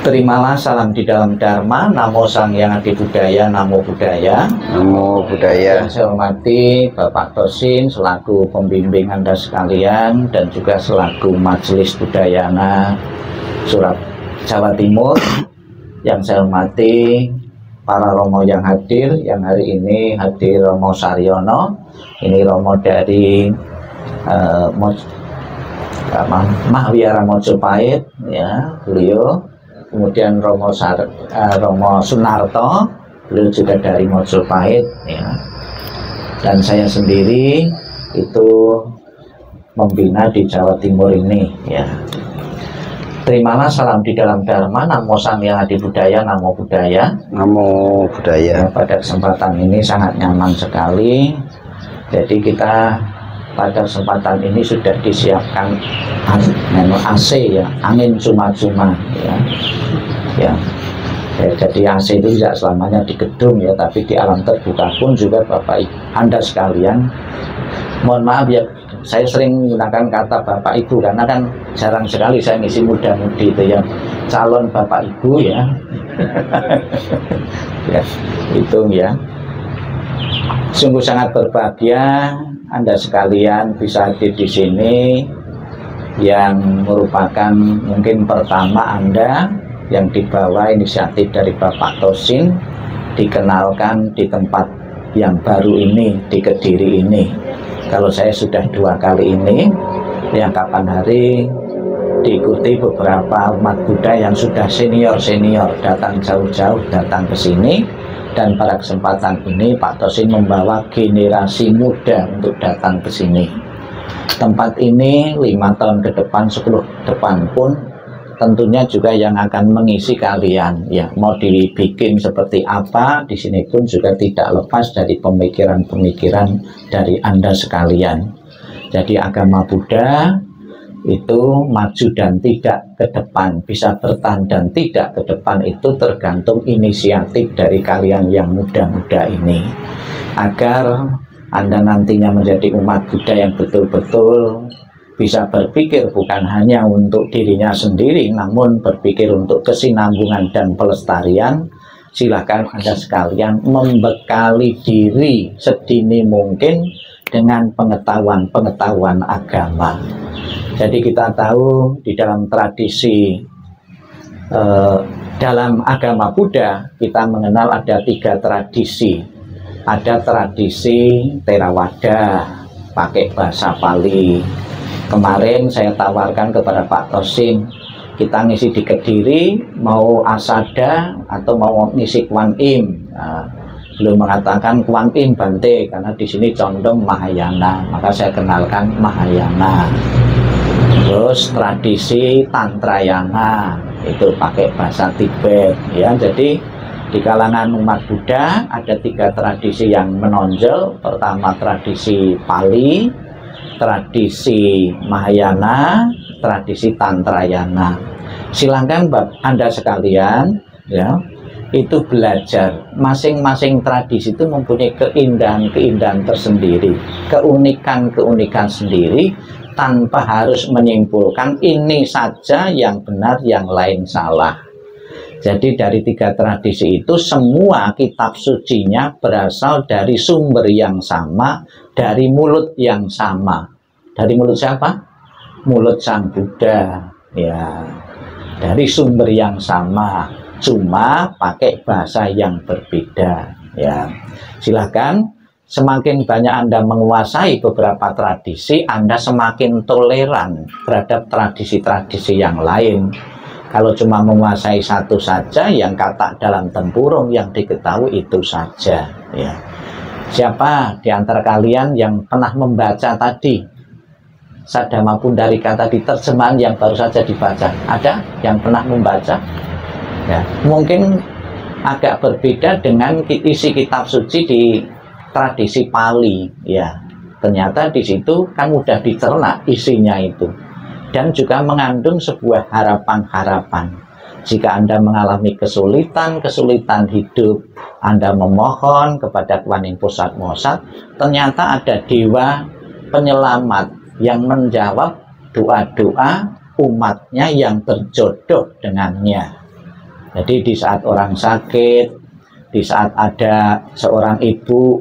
Terimalah salam di dalam Dharma, Namo Sang Hyang Adi Budaya, Namo Buddhaya. Namo Buddhaya. Yang saya hormati Bapak Tosin selaku pembimbing Anda sekalian dan juga selaku Majelis Budayana Surat Jawa Timur. Yang saya hormati para Romo yang hadir, yang hari ini hadir Romo Saryono, ini Romo dari Mahwiara Mojopahit, ya, beliau. Kemudian Romo Sunarto, beliau juga dari Mojopahit, ya. Dan saya sendiri itu membina di Jawa Timur ini, ya. Terimalah salam di dalam Dharma, Namo Sang Hyang Adi Budaya, Namo Buddhaya. Namo Buddhaya. Ya, pada kesempatan ini sangat nyaman sekali. Jadi kita pada kesempatan ini sudah disiapkan AC, ya, angin cuma-cuma, ya. Ya, jadi AC itu tidak selamanya di gedung, ya, tapi di alam terbuka pun juga Bapak Ibu, Anda sekalian. Mohon maaf ya, saya sering menggunakan kata Bapak Ibu karena kan jarang sekali saya ngisi muda-mudi itu ya, calon Bapak Ibu, ya. Ya, itu ya. Sungguh sangat berbahagia Anda sekalian bisa hadir di sini, yang merupakan mungkin pertama Anda yang dibawa inisiatif dari Bapak Tosin dikenalkan di tempat yang baru ini, di Kediri ini. Kalau saya sudah 2 kali ini, yang kapan hari diikuti beberapa umat Buddha yang sudah senior-senior datang jauh-jauh datang ke sini. Dan pada kesempatan ini Pak Tosin membawa generasi muda untuk datang ke sini. Tempat ini 5 tahun ke depan, 10 depan pun tentunya juga yang akan mengisi kalian, ya. Mau dibikin seperti apa, di sini pun juga tidak lepas dari pemikiran-pemikiran dari Anda sekalian. Jadi agama Buddha itu maju dan tidak ke depan, bisa bertahan dan tidak ke depan, itu tergantung inisiatif dari kalian yang muda-muda ini. Agar Anda nantinya menjadi umat Buddha yang betul-betul bisa berpikir bukan hanya untuk dirinya sendiri, namun berpikir untuk kesinambungan dan pelestarian. Silakan Anda sekalian membekali diri sedini mungkin dengan pengetahuan-pengetahuan agama. Jadi kita tahu di dalam tradisi dalam agama Buddha kita mengenal ada 3 tradisi. Ada tradisi Theravada pakai bahasa Pali. Kemarin saya tawarkan kepada Pak Tosin, kita ngisi di Kediri mau Asada atau mau ngisi Kuan Im. Nah, belum mengatakan Kuan Im Bante karena di sini condong Mahayana, maka saya kenalkan Mahayana. Terus tradisi Tantrayana itu pakai bahasa Tibet, ya. Jadi di kalangan umat Buddha ada 3 tradisi yang menonjol. Pertama tradisi Pali, tradisi Mahayana, tradisi Tantrayana. Silahkan Anda sekalian, ya, itu belajar. Masing-masing tradisi itu mempunyai keindahan-keindahan tersendiri, keunikan-keunikan sendiri, tanpa harus menyimpulkan ini saja yang benar, yang lain salah. Jadi dari 3 tradisi itu semua kitab sucinya berasal dari sumber yang sama, dari mulut yang sama. Dari mulut siapa? Mulut Sang Buddha, ya. Dari sumber yang sama, cuma pakai bahasa yang berbeda, ya. Silakan, semakin banyak Anda menguasai beberapa tradisi, Anda semakin toleran terhadap tradisi-tradisi yang lain. Kalau cuma menguasai satu saja, yang kata dalam tempurung yang diketahui itu saja, ya. Siapa di antara kalian yang pernah membaca tadi Sadama Pundarika tadi, terjemahan yang baru saja dibaca? Ada yang pernah membaca? Ya, mungkin agak berbeda dengan isi kitab suci di tradisi Pali, ya. Ternyata di situ kan mudah dicerna isinya itu, dan juga mengandung sebuah harapan-harapan. Jika Anda mengalami kesulitan hidup, Anda memohon kepada Kuan Yin Pusat Mosat, ternyata ada dewa penyelamat yang menjawab doa-doa umatnya yang berjodoh dengannya. Jadi di saat orang sakit, di saat ada seorang ibu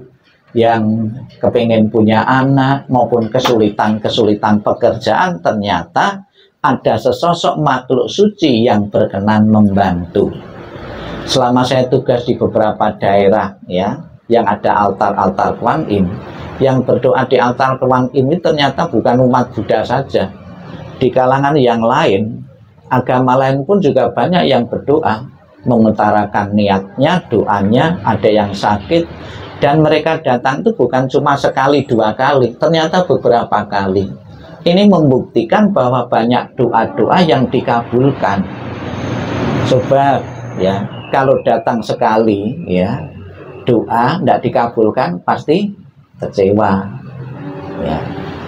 yang kepengen punya anak maupun kesulitan pekerjaan, ternyata ada sesosok makhluk suci yang berkenan membantu. Selama saya tugas di beberapa daerah ya, yang ada altar-altar Kuan Im, yang berdoa di altar Kuan Im ini ternyata bukan umat Buddha saja. Di kalangan yang lain, agama lain pun juga banyak yang berdoa, mengutarakan niatnya, doanya, ada yang sakit, dan mereka datang itu bukan cuma sekali dua kali, ternyata beberapa kali. Ini membuktikan bahwa banyak doa-doa yang dikabulkan. Sebab ya, kalau datang sekali ya, doa tidak dikabulkan pasti kecewa. Ya.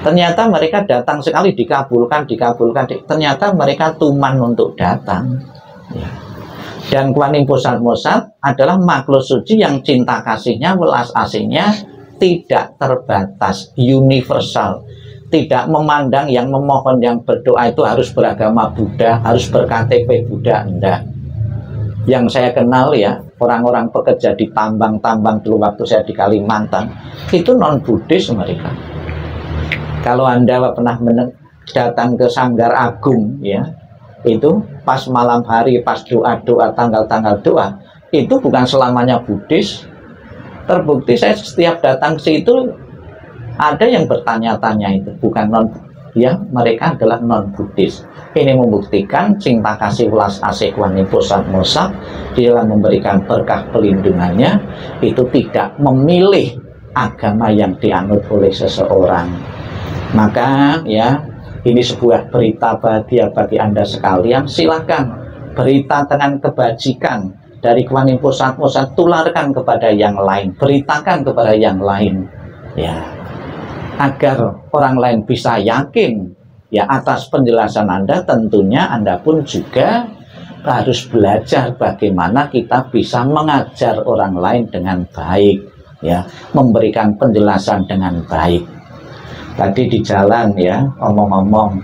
Ternyata mereka datang sekali dikabulkan, ternyata mereka tuman untuk datang. Ya. Dan Kuan Im Pusat Mosat adalah makhluk suci yang cinta kasihnya, welas asihnya tidak terbatas, universal. Tidak memandang yang memohon, yang berdoa itu harus beragama Buddha, harus ber-KTP Buddha, enggak. Yang saya kenal ya, orang-orang pekerja di tambang-tambang dulu waktu saya di Kalimantan, itu non-Buddhis mereka. Kalau Anda pernah datang ke Sanggar Agung ya, itu pas malam hari, pas doa-doa, tanggal-tanggal doa, itu bukan selamanya Buddhis. Terbukti saya setiap datang ke situ ada yang bertanya-tanya, itu bukan non, ya mereka adalah non-Buddhis. Ini membuktikan cinta kasih welas asih Kuan Im Pusat Mosat di dalam memberikan berkah pelindungannya itu tidak memilih agama yang dianut oleh seseorang. Maka ya, ini sebuah berita bahagia bagi Anda sekalian. Silahkan berita dengan kebajikan dari Kuan Im Pusat Mosat, tularkan kepada yang lain, beritakan kepada yang lain ya, agar orang lain bisa yakin ya atas penjelasan Anda. Tentunya Anda pun juga harus belajar bagaimana kita bisa mengajar orang lain dengan baik ya, memberikan penjelasan dengan baik. Tadi di jalan ya, omong-omong,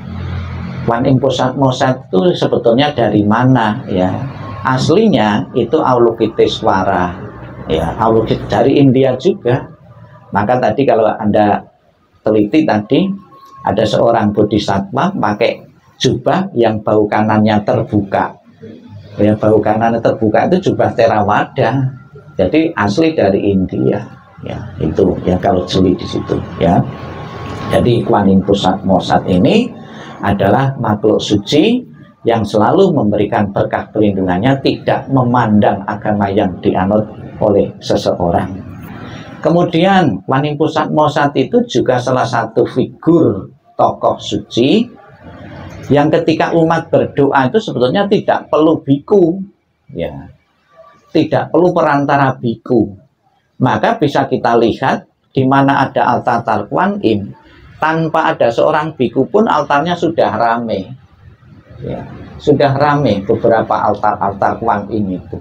Kuan Im Pusat Mosat itu sebetulnya dari mana ya? Aslinya itu Avalokitesvara ya, dari India juga. Maka tadi kalau Anda teliti tadi, ada seorang bodhisattva pakai jubah yang bahu kanannya terbuka. Ya, bahu kanannya terbuka itu jubah Theravada. Jadi asli dari India. Ya, itu ya kalau jeli di situ ya. Jadi Kuan Im Pusat Mosat ini adalah makhluk suci yang selalu memberikan berkah pelindungannya, tidak memandang agama yang dianut oleh seseorang. Kemudian Kuan Im Pusat Mosat itu juga salah satu figur tokoh suci yang ketika umat berdoa itu sebetulnya tidak perlu biku ya, tidak perlu perantara biku. Maka bisa kita lihat di mana ada altar Kuan Im, tanpa ada seorang biku pun altarnya sudah rame ya, sudah rame beberapa altar-altar Kuan Im itu,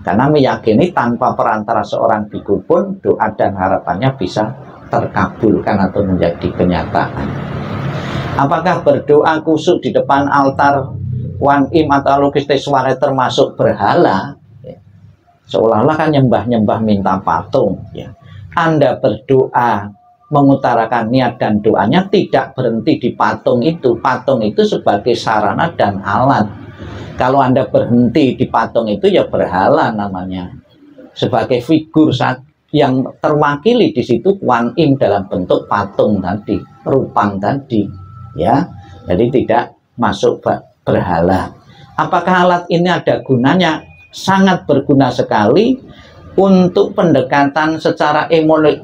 karena meyakini tanpa perantara seorang biku pun doa dan harapannya bisa terkabulkan atau menjadi kenyataan. Apakah berdoa kusuk di depan altar Kuan Im atau Avalokitesvara termasuk berhala ya, seolah-olah kan nyembah-nyembah minta patung ya. Anda berdoa mengutarakan niat dan doanya tidak berhenti di patung itu. Patung itu sebagai sarana dan alat. Kalau Anda berhenti di patung itu ya berhala namanya. Sebagai figur yang terwakili di situ Kuan Im dalam bentuk patung tadi, rupang tadi, ya. Jadi tidak masuk berhala. Apakah alat ini ada gunanya? Sangat berguna sekali untuk pendekatan secara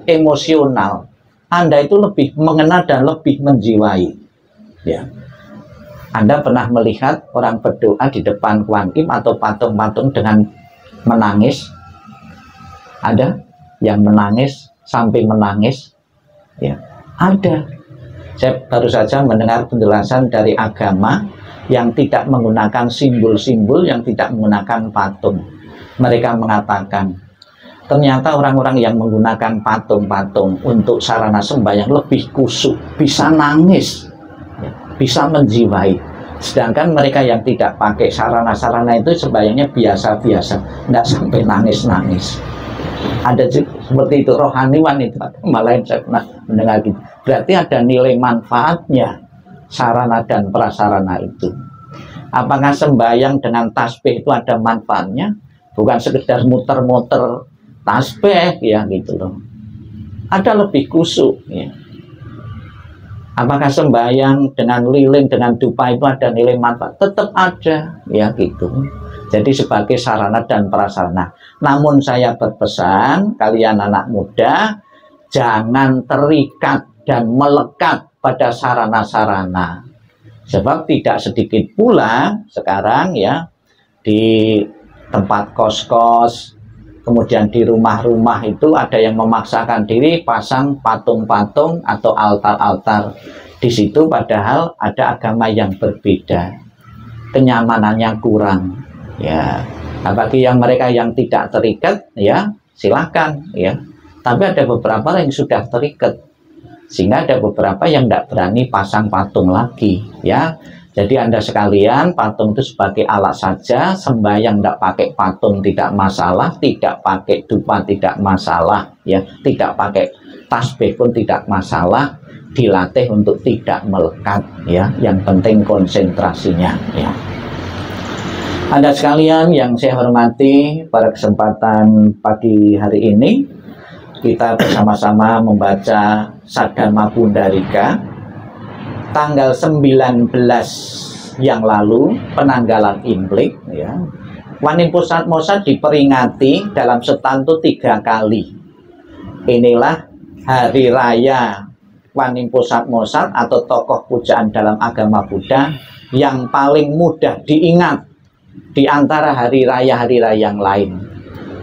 emosional. Anda itu lebih mengenal dan lebih menjiwai ya. Anda pernah melihat orang berdoa di depan Kuan Im atau patung-patung dengan menangis? Ada yang menangis sampai menangis ya, ada. Saya baru saja mendengar penjelasan dari agama yang tidak menggunakan simbol-simbol, yang tidak menggunakan patung. Mereka mengatakan ternyata orang-orang yang menggunakan patung-patung untuk sarana sembahyang lebih kusuk, bisa nangis, bisa menjiwai. Sedangkan mereka yang tidak pakai sarana-sarana itu sembahyangnya biasa-biasa, tidak sampai nangis-nangis. Ada seperti itu, rohaniwan itu, malah saya pernah mendengar gitu. Berarti ada nilai manfaatnya sarana dan prasarana itu. Apakah sembahyang dengan tasbih itu ada manfaatnya? Bukan sekedar muter-muter tasbih ya gitu loh. Ada lebih kusuk ya. Apakah sembahyang dengan lilin, dengan dupa itu ada nilai manfaat? Tetap ada ya gitu. Jadi sebagai sarana dan prasarana. Namun saya berpesan kalian anak muda, jangan terikat dan melekat pada sarana-sarana. Sebab tidak sedikit pula sekarang ya di tempat kos-kos, kemudian di rumah-rumah itu ada yang memaksakan diri pasang patung-patung atau altar-altar di situ, padahal ada agama yang berbeda, kenyamanannya kurang ya. Nah, bagi yang mereka yang tidak terikat ya silakan ya, tapi ada beberapa yang sudah terikat, sehingga ada beberapa yang tidak berani pasang patung lagi ya. Jadi Anda sekalian, patung itu sebagai alat saja, sembahyang tidak pakai patung tidak masalah, tidak pakai dupa tidak masalah, ya, tidak pakai tasbih pun tidak masalah, dilatih untuk tidak melekat, ya, yang penting konsentrasinya, ya. Anda sekalian yang saya hormati, pada kesempatan pagi hari ini, kita bersama-sama membaca Sadama Pundarika, tanggal 19 yang lalu, penanggalan Imlek ya. Waning Pusat Mosad diperingati dalam setahun itu 3 kali. Inilah hari raya Waning Pusat Mosad atau tokoh pujaan dalam agama Buddha yang paling mudah diingat di antara hari raya yang lain.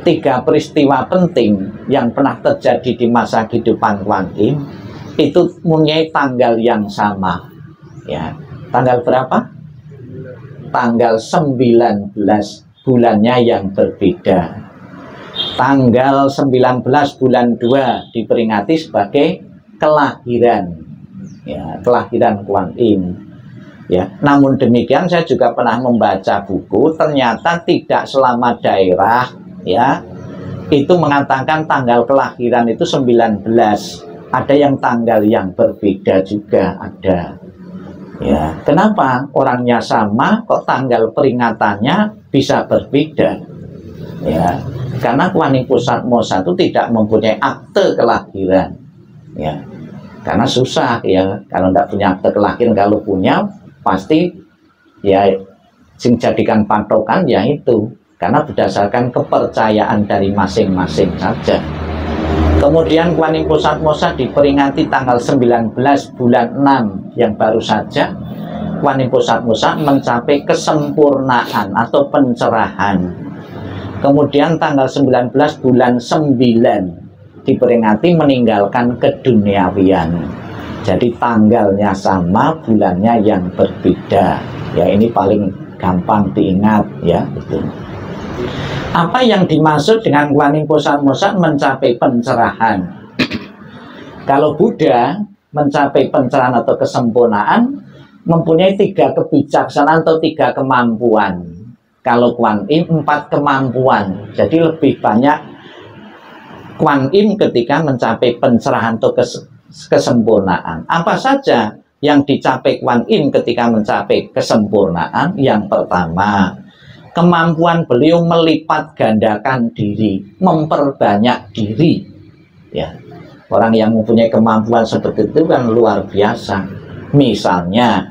3 peristiwa penting yang pernah terjadi di masa kehidupan Kuan Yin itu mempunyai tanggal yang sama ya. Tanggal berapa? Tanggal 19, bulannya yang berbeda. Tanggal 19 bulan 2 diperingati sebagai kelahiran ya, kelahiran Kuan Yin ya. Namun demikian saya juga pernah membaca buku, ternyata tidak selama daerah ya itu mengatakan tanggal kelahiran itu 19. Ada yang tanggal yang berbeda juga ada ya. Kenapa? Orangnya sama kok tanggal peringatannya bisa berbeda ya. Karena Waning Pusat Mosad itu tidak mempunyai akte kelahiran ya. Karena susah ya kalau tidak punya akte kelahiran. Kalau punya pasti ya sing jadikan patokan ya itu, karena berdasarkan kepercayaan dari masing-masing saja. Kemudian Waning Pusat Mosad diperingati tanggal 19 bulan 6 yang baru saja. Waning Pusat Mosad mencapai kesempurnaan atau pencerahan. Kemudian tanggal 19 bulan 9 diperingati meninggalkan keduniawian. Jadi tanggalnya sama, bulannya yang berbeda. Ya ini paling gampang diingat ya itu. Apa yang dimaksud dengan Waning Pusat Mosad mencapai pencerahan? Kalau Buddha mencapai pencerahan atau kesempurnaan mempunyai 3 kebijaksanaan atau 3 kemampuan. Kalau Kuan Yin 4 kemampuan. Jadi lebih banyak Kuan Yin ketika mencapai pencerahan atau kesempurnaan. Apa saja yang dicapai Kuan Yin ketika mencapai kesempurnaan? Yang pertama, kemampuan beliau melipat gandakan diri, memperbanyak diri ya. Orang yang mempunyai kemampuan seperti itu kan luar biasa. Misalnya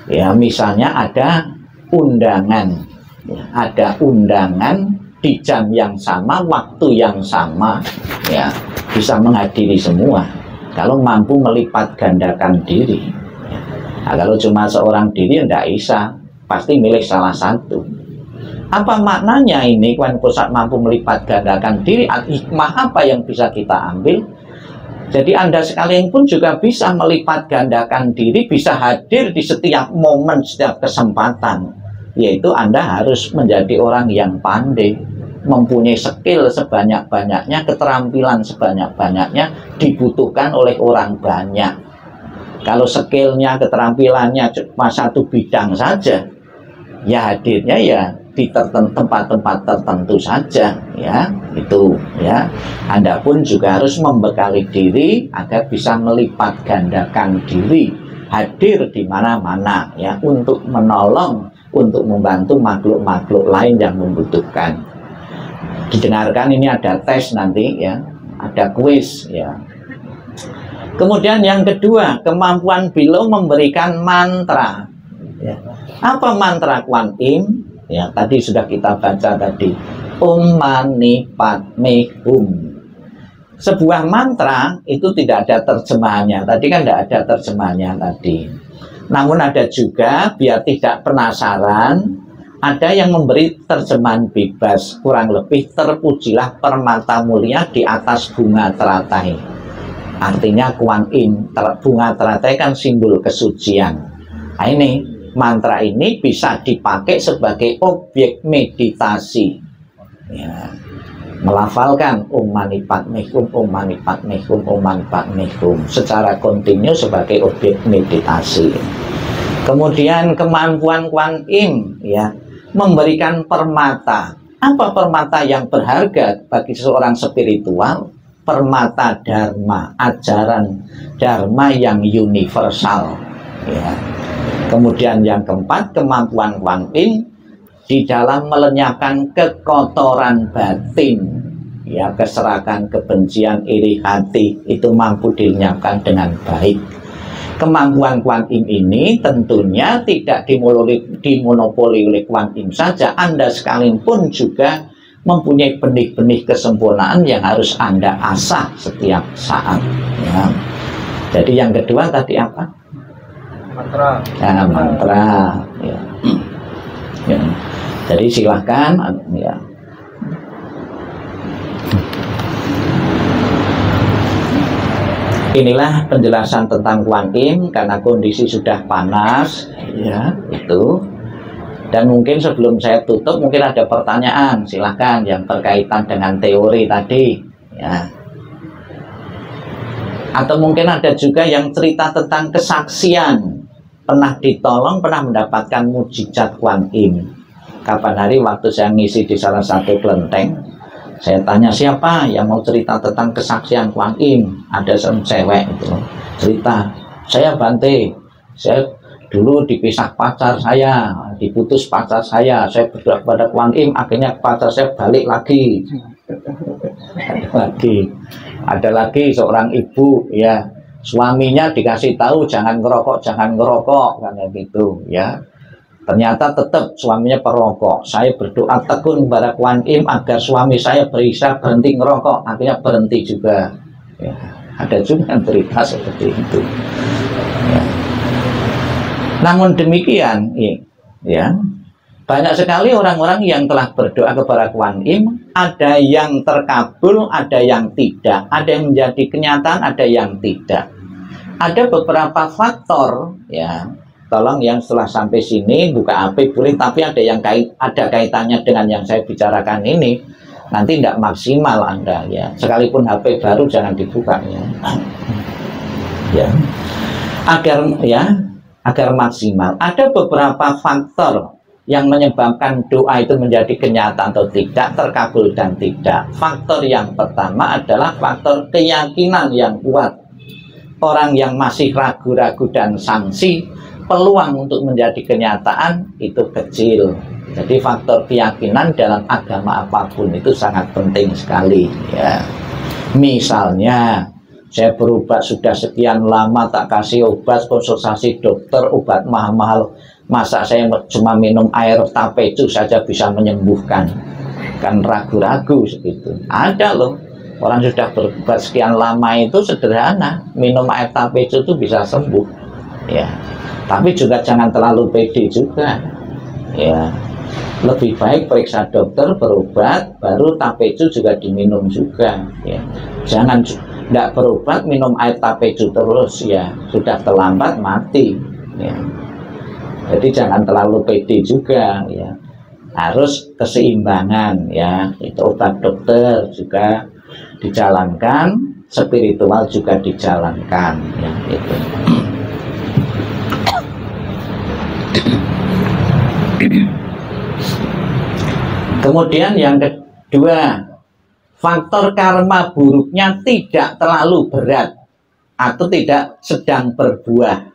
ya, misalnya ada undangan ya, ada undangan di jam yang sama, waktu yang sama ya, bisa menghadiri semua kalau mampu melipat gandakan diri ya. Nah, kalau cuma seorang diri tidak bisa, pasti milih salah satu. Apa maknanya ini Waning Pusat mampu melipat gandakan diri? Hikmah apa yang bisa kita ambil? Jadi Anda sekalian pun juga bisa melipat gandakan diri, bisa hadir di setiap momen, setiap kesempatan. Yaitu Anda harus menjadi orang yang pandai, mempunyai skill sebanyak-banyaknya, keterampilan sebanyak-banyaknya dibutuhkan oleh orang banyak. Kalau skillnya, keterampilannya cuma satu bidang saja, ya hadirnya ya di tempat-tempat tertentu saja, ya itu ya. Anda pun juga harus membekali diri agar bisa melipat gandakan diri, hadir di mana-mana ya, untuk menolong, untuk membantu makhluk-makhluk lain yang membutuhkan. Didengarkan, ini ada tes nanti ya, ada kuis ya. Kemudian yang kedua, kemampuan beliau memberikan mantra ya. Apa mantra Kuan Im? Ya, tadi sudah kita baca tadi, Om Mani Padme Hum. Sebuah mantra itu tidak ada terjemahannya. Tadi kan tidak ada terjemahannya tadi. Namun ada juga, biar tidak penasaran, ada yang memberi terjemahan bebas. Kurang lebih, terpujilah permata mulia di atas bunga teratai. Artinya Kuan Im, bunga teratai kan simbol kesucian. Nah, ini mantra ini bisa dipakai sebagai objek meditasi ya. Melafalkan Om Mani Padme Hum, Om Mani Padme Hum, Om Mani Padme Hum secara kontinu sebagai objek meditasi. Kemudian kemampuan Kuan Im ya, memberikan permata. Apa permata yang berharga bagi seorang spiritual? Permata Dharma, ajaran Dharma yang universal ya. Kemudian yang keempat, kemampuan Kuan Im di dalam melenyapkan kekotoran batin ya, keserakahan, kebencian, iri hati, itu mampu dilenyapkan dengan baik. Kemampuan Kuan Im ini tentunya tidak dimonopoli oleh Kuan Im saja. Anda sekalipun juga mempunyai benih-benih kesempurnaan yang harus Anda asah setiap saat ya. Jadi yang kedua tadi apa? Mantra. Ya, mantra ya. Ya. Jadi silahkan ya. Inilah penjelasan tentang Kuan Im, karena kondisi sudah panas ya, itu. Dan mungkin sebelum saya tutup, mungkin ada pertanyaan, silahkan, yang berkaitan dengan teori tadi ya. Atau mungkin ada juga yang cerita tentang kesaksian, pernah ditolong, pernah mendapatkan mujizat Kuan Im. Kapan hari waktu saya ngisi di salah satu kelenteng, saya tanya siapa yang mau cerita tentang kesaksian Kuan Im. Ada seorang cewek itu cerita, saya Bante, saya dulu dipisah pacar saya, diputus pacar saya berdoa kepada Kuan Im, akhirnya pacar saya balik lagi. Ada lagi seorang ibu ya, suaminya dikasih tahu jangan ngerokok, kayak gitu ya. Ternyata tetap suaminya perokok. Saya berdoa tekun kepada Kuan Im agar suami saya bisa berhenti ngerokok, akhirnya berhenti juga. Ya, ada juga cerita seperti itu. Ya. Namun demikian, ya, banyak sekali orang-orang yang telah berdoa kepada Kuan Im, ada yang terkabul, ada yang tidak, ada yang menjadi kenyataan, ada yang tidak. Ada beberapa faktor ya, tolong yang setelah sampai sini buka HP boleh, tapi ada yang ada kaitannya dengan yang saya bicarakan ini, nanti tidak maksimal Anda ya. Sekalipun HP baru jangan dibuka ya. Ya. Agar maksimal. Ada beberapa faktor yang menyebabkan doa itu menjadi kenyataan atau tidak, terkabul dan tidak. Faktor yang pertama adalah faktor keyakinan yang kuat. Orang yang masih ragu-ragu dan sangsi, peluang untuk menjadi kenyataan itu kecil. Jadi faktor keyakinan dalam agama apapun itu sangat penting sekali ya. Misalnya saya berobat sudah sekian lama, tak kasih obat, konsultasi dokter, obat mahal-mahal, masa saya cuma minum air tapecu saja bisa menyembuhkan? Kan ragu-ragu segitu. Ada loh orang sudah berobat sekian lama, itu sederhana, minum air tapecu itu bisa sembuh ya. Tapi juga jangan terlalu pede juga ya. Lebih baik periksa dokter, berobat, baru tapecu juga diminum juga ya. Jangan tidak berobat minum air tapecu terus ya, sudah terlambat mati ya. Jadi jangan terlalu pede juga ya. Harus keseimbangan ya. Itu obat dokter juga dijalankan, spiritual juga dijalankan ya, itu. Kemudian yang kedua, faktor karma buruknya tidak terlalu berat atau tidak sedang berbuah.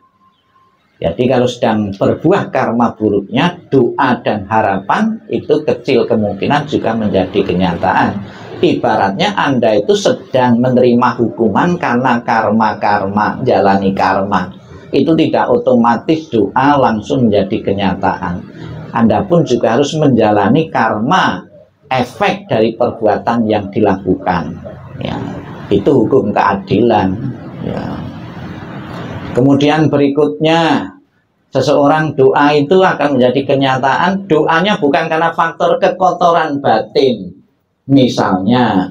Jadi kalau sedang berbuah karma buruknya, doa dan harapan itu kecil kemungkinan juga menjadi kenyataan. Ibaratnya Anda itu sedang menerima hukuman karena karma-karma, jalani karma. Itu tidak otomatis doa langsung menjadi kenyataan. Anda pun juga harus menjalani karma, efek dari perbuatan yang dilakukan. Ya, itu hukum keadilan. Ya. Kemudian berikutnya, seseorang doa itu akan menjadi kenyataan. Doanya bukan karena faktor kekotoran batin. Misalnya,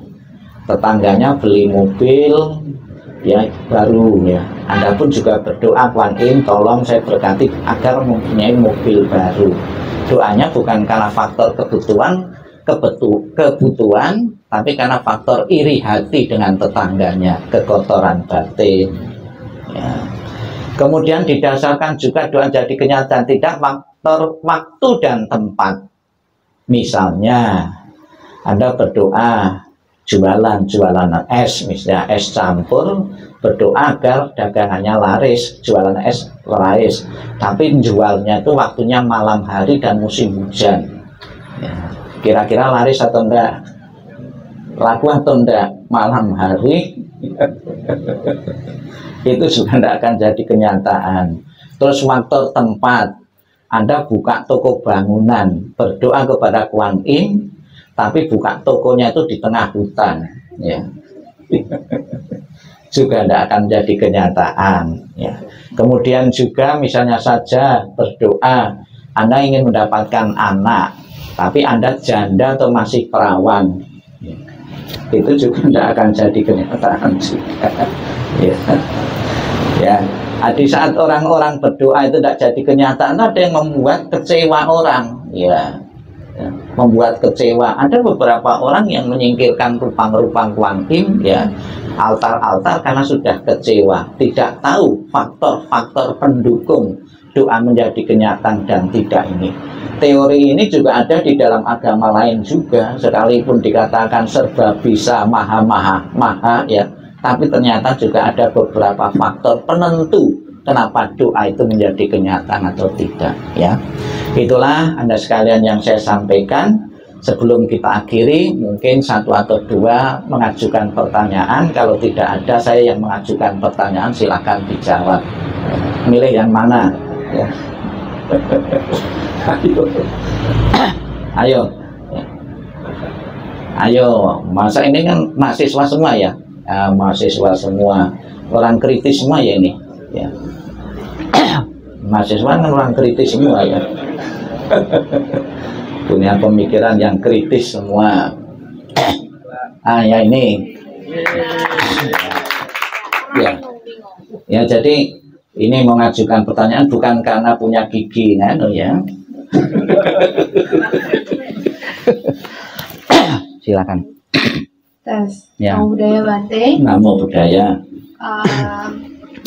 tetangganya beli mobil ya baru ya, Anda pun juga berdoa, Kuan Im tolong saya berkati agar mempunyai mobil baru. Doanya bukan karena faktor kebutuhan, tapi karena faktor iri hati dengan tetangganya, kekotoran batin ya. Kemudian didasarkan juga doa jadi kenyataan tidak faktor waktu dan tempat. Misalnya Anda berdoa jualan es, misalnya es campur, berdoa agar dagangannya laris, jualan es laris, tapi jualnya itu waktunya malam hari dan musim hujan ya. Kira-kira laris atau enggak, laku atau enggak malam hari itu juga tidak akan jadi kenyataan. Terus faktor tempat, Anda buka toko bangunan, berdoa kepada Kuan Im, tapi buka tokonya itu di tengah hutan ya. Juga tidak akan jadi kenyataan ya. Kemudian juga misalnya saja berdoa Anda ingin mendapatkan anak, tapi Anda janda atau masih perawan ya. Itu juga tidak akan jadi kenyataan juga ya. Ya, di saat orang-orang berdoa itu tidak jadi kenyataan, ada yang membuat kecewa orang ya. Membuat kecewa. Ada beberapa orang yang menyingkirkan rupang-rupang Kuan Im ya, altar-altar karena sudah kecewa, tidak tahu faktor-faktor pendukung doa menjadi kenyataan dan tidak ini. Teori ini juga ada di dalam agama lain juga, sekalipun dikatakan serba bisa, maha ya, tapi ternyata juga ada beberapa faktor penentu kenapa doa itu menjadi kenyataan atau tidak ya. Itulah Anda sekalian yang saya sampaikan. Sebelum kita akhiri, mungkin satu atau dua mengajukan pertanyaan. Kalau tidak ada, saya yang mengajukan pertanyaan, silakan dijawab. Milih yang mana ya. Ayo, masa ini kan mahasiswa semua ya, mahasiswa semua, orang kritis semua ya ini ya. Mahasiswa kan orang kritis semua ya, punya pemikiran yang kritis semua. Ya ini ya, jadi ini mengajukan pertanyaan bukan karena punya gigi ya. Silakan. Tes. Ya. Namo Buddhaya Bante. Namo Buddhaya.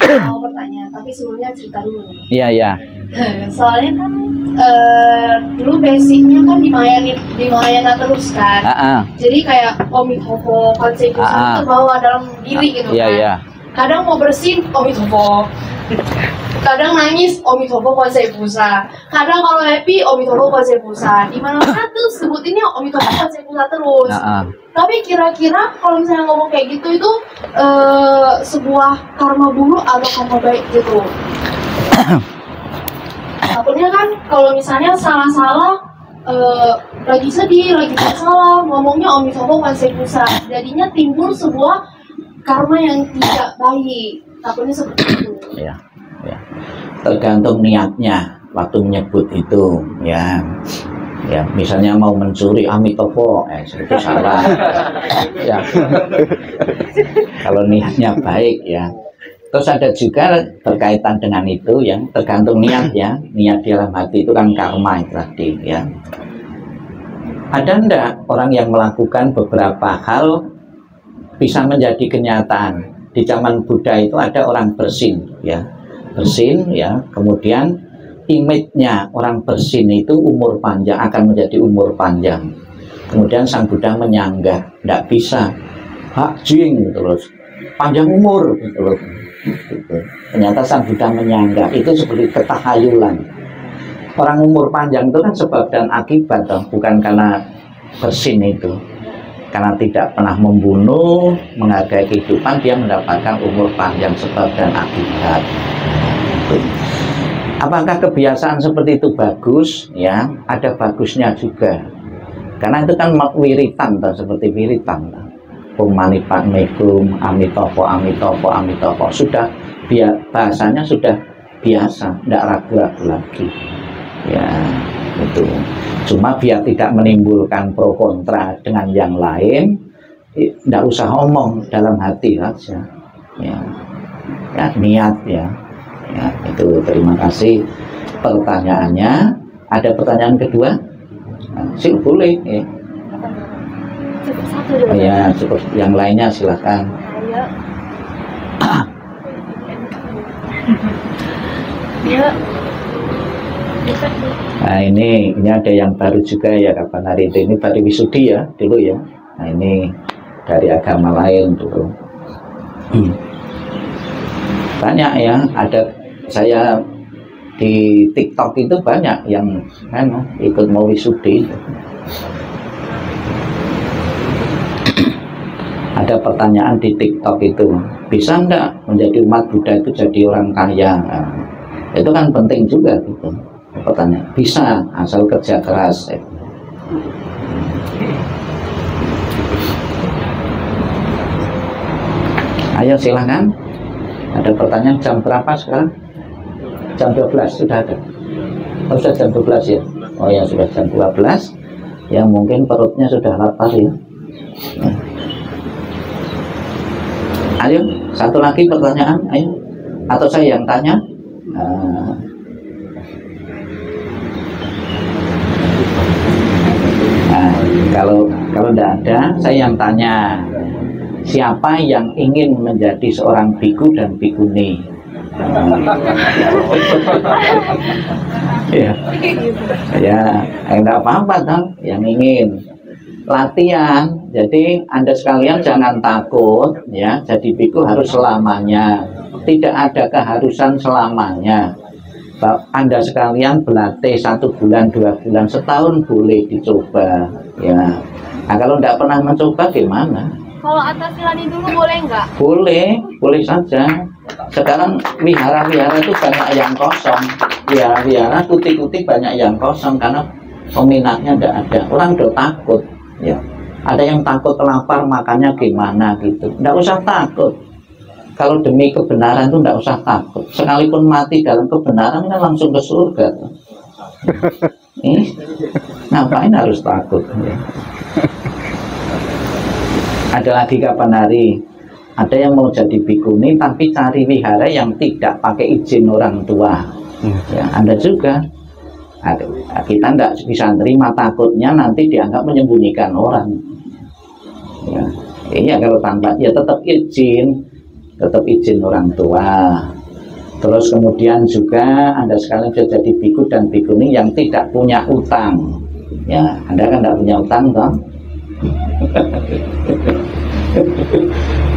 Mau bertanya, tapi sebelumnya cerita dulu. Iya. Soalnya kan dulu basicnya kan di Mahayana terus kan. Jadi kayak Omitofo, konsep itu terbawa dalam diri gitu kan. Iya. Kadang mau bersin Omitofo, kadang nangis Omitofo konsep busa, kadang kalau happy Omitofo konsep busa. Di mana-mana tuh sebutinnya Omitofo konsep busa terus. Tapi kira-kira kalau misalnya ngomong kayak gitu itu sebuah karma buruk atau karma baik gitu? Takutnya kan kalau misalnya salah-salah, lagi sedih, lagi salah, ngomongnya Omitofo konsep busa, jadinya timbul sebuah karma yang tidak baik. Takutnya seperti itu. Ya. Tergantung niatnya waktu menyebut itu ya. Ya, misalnya mau mencuri Amitofo, itu salah. Ya. Kalau niatnya baik ya. Terus ada juga berkaitan dengan itu yang tergantung niat ya. Niat di dalam hati itu kan karma itu tadi ya. Ada enggak orang yang melakukan beberapa hal bisa menjadi kenyataan? Di zaman Buddha itu ada orang bersin ya. Bersin ya, kemudian image-nya orang bersin itu umur panjang, akan menjadi umur panjang. Kemudian sang Buddha menyanggah, tidak bisa, hak jing terus panjang umur gitu. Ternyata sang Buddha menyanggah, itu seperti ketahayulan. Orang umur panjang itu kan sebab dan akibat, bukan karena bersin itu. Karena tidak pernah membunuh, menghargai kehidupan, dia mendapatkan umur panjang sebab dan akibat. Apakah kebiasaan seperti itu bagus? Ya, ada bagusnya juga. Karena itu kan wiritan, seperti wiritan. Om Mani Padme Hum, Amitopo, Amitopo, Amitopo. Sudah bahasanya sudah biasa, tidak ragu-ragu lagi. Ya, itu. Cuma biar tidak menimbulkan pro kontra dengan yang lain, tidak usah omong, dalam hati saja. Ya, ya niat ya. Ya, itu. Terima kasih pertanyaannya. Ada pertanyaan kedua? Sih boleh ya. Cukup satu dulu. Oh, ya cukup, yang lainnya silakan. Ayo. Nah ini ada yang baru juga ya kapan hari ini baru Wisudi ya dulu ya. Nah ini dari agama lain dulu. Banyak ya, ada saya di TikTok itu banyak yang ikut mau Wisudi. Ada pertanyaan di TikTok itu, bisa enggak menjadi umat Buddha itu jadi orang kaya? Nah, itu kan penting juga gitu. Pertanyaan, bisa asal kerja keras. Ayo silahkan. Ada pertanyaan, jam berapa sekarang? Jam 12 sudah ada. Oh, sudah jam 12 ya. Oh ya sudah jam 12. Ya mungkin perutnya sudah lapar ya. Ayo, satu lagi pertanyaan, ayo. Atau saya yang tanya? Nah, kalau tidak ada, saya yang tanya. Siapa yang ingin menjadi seorang biku dan bikuni? Ya, enggak apa-apa dong, yang ingin latihan. Jadi Anda sekalian jangan takut ya, jadi biku harus selamanya. Tidak ada keharusan selamanya. Anda sekalian berlatih 1 bulan, 2 bulan, setahun boleh dicoba ya. Nah, kalau tidak pernah mencoba gimana? Kalau Antasilani dulu boleh nggak? Boleh, boleh saja. Sekarang wihara-wihara itu banyak yang kosong. Wihara-wihara kuti-kuti banyak yang kosong karena peminatnya tidak ada. Orang udah takut ya. Ada yang takut lapar makannya gimana gitu. Tidak usah takut. Kalau demi kebenaran itu tidak usah takut. Sekalipun mati dalam kebenaran kan langsung ke surga. Ngapain harus takut ya? Ada lagi kapan hari? Ada yang mau jadi bikuni tapi cari wihara yang tidak pakai izin orang tua. Ya, Anda juga. Kita tidak bisa terima, takutnya nanti dianggap menyembunyikan orang. Ya, iya kalau tanpa ya tetap izin orang tua. Terus kemudian juga Anda sekalian bisa jadi biku dan bikuni yang tidak punya utang. Ya, Anda kan tidak punya utang toh?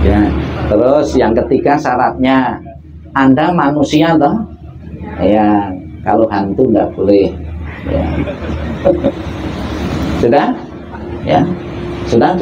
Ya, terus yang ketiga syaratnya Anda manusia toh? Ya, kalau hantu nggak boleh. Ya. Sudah? Ya, sudah.